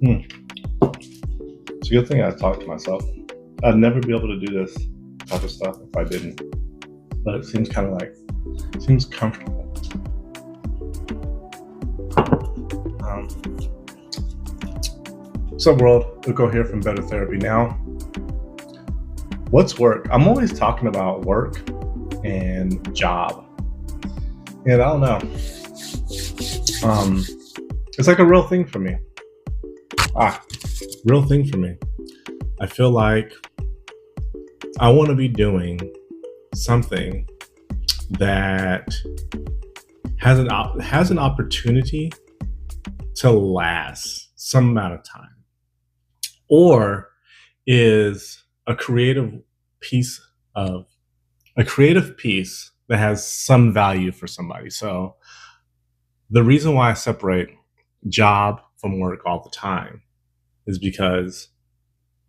Hmm. It's a good thing I talk to myself. I'd never be able to do this type of stuff if I didn't. But it seems kind of like seems comfortable. Um, what's up, world? Uko here from Better Therapy Now. What's work? I'm always talking about work and job, and I don't know. It's like a real thing for me. Real thing for me. I feel like I want to be doing something that has an opportunity to last some amount of time, or is a creative piece that has some value for somebody. So the reason why I separate job from work all the time is because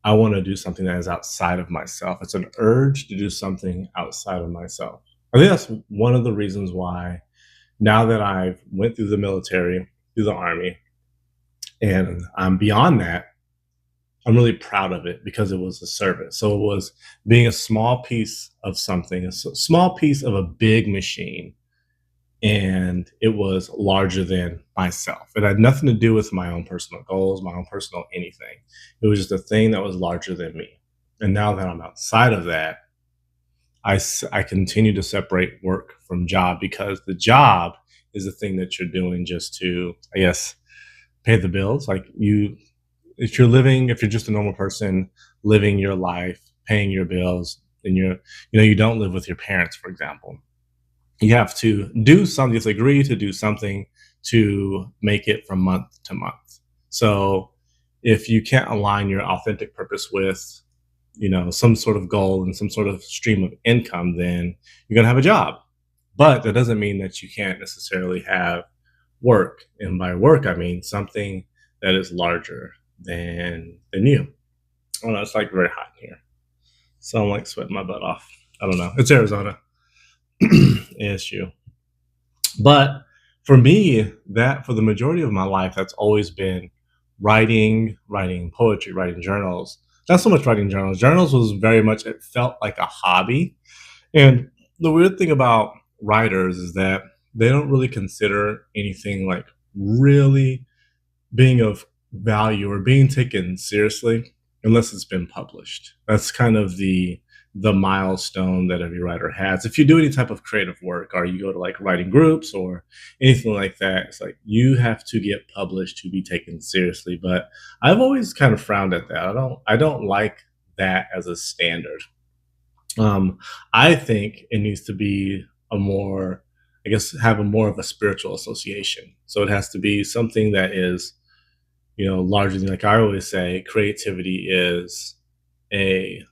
I want to do something that is outside of myself. It's an urge to do something outside of myself. I think that's one of the reasons why, now that I've went through the military, through the army, and I'm beyond that, I'm really proud of it because it was a service. So it was being a small piece of something, a small piece of a big machine, and it was larger than myself. It had nothing to do with my own personal goals, my own personal anything. It was just a thing that was larger than me. And now that I'm outside of that, I continue to separate work from job, because the job is the thing that you're doing just to, I guess, pay the bills. Like if you're just a normal person living your life, paying your bills, and you don't live with your parents, for example, you have to do something. You have to agree to do something to make it from month to month. So if you can't align your authentic purpose with, some sort of goal and some sort of stream of income, then you're going to have a job. But that doesn't mean that you can't necessarily have work. And by work, I mean something that is larger than you. I don't know. It's like very hot in here. So I'm like sweating my butt off. I don't know. It's Arizona. ASU. But for me, that for the majority of my life, that's always been writing poetry, writing journals. Not so much writing journals. Journals was very much, it felt like a hobby. And the weird thing about writers is that they don't really consider anything like really being of value or being taken seriously unless it's been published. That's kind of the milestone that every writer has. If you do any type of creative work, or you go to like writing groups or anything like that, it's like you have to get published to be taken seriously. But I've always kind of frowned at that. I don't like that as a standard. I think it needs to be a more, I guess, have a more of a spiritual association. So it has to be something that is, larger than, like I always say, creativity is a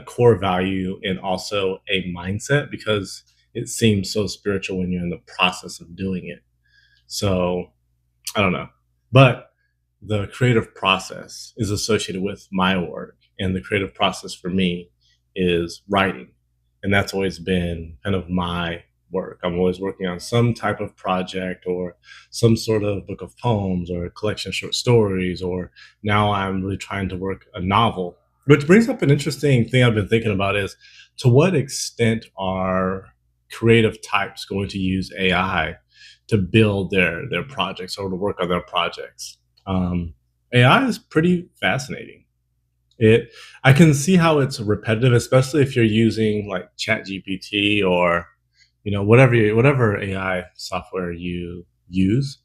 core value and also a mindset, because it seems so spiritual when you're in the process of doing it. So I don't know, but the creative process is associated with my work, and the creative process for me is writing, and that's always been kind of my work. I'm always working on some type of project or some sort of book of poems or a collection of short stories, or now I'm really trying to work a novel. Which brings up an interesting thing I've been thinking about is, to what extent are creative types going to use AI to build their projects or to work on their projects? AI is pretty fascinating. I can see how it's repetitive, especially if you're using like ChatGPT or whatever AI software you use,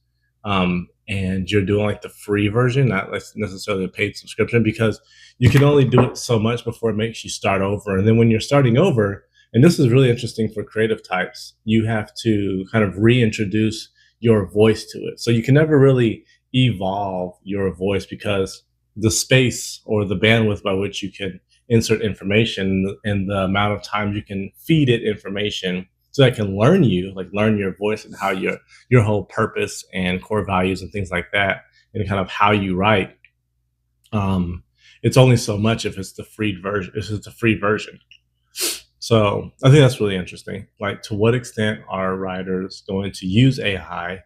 and you're doing like the free version, not like necessarily a paid subscription, because you can only do it so much before it makes you start over. And then when you're starting over, and this is really interesting for creative types, you have to kind of reintroduce your voice to it. So you can never really evolve your voice, because the space or the bandwidth by which you can insert information and the amount of time you can feed it information so that it can learn your voice and how your whole purpose and core values and things like that, and kind of how you write. It's only so much if it's the free version. If it's a free version. So I think that's really interesting. Like, to what extent are writers going to use AI,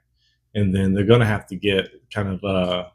and then they're going to have to get kind of a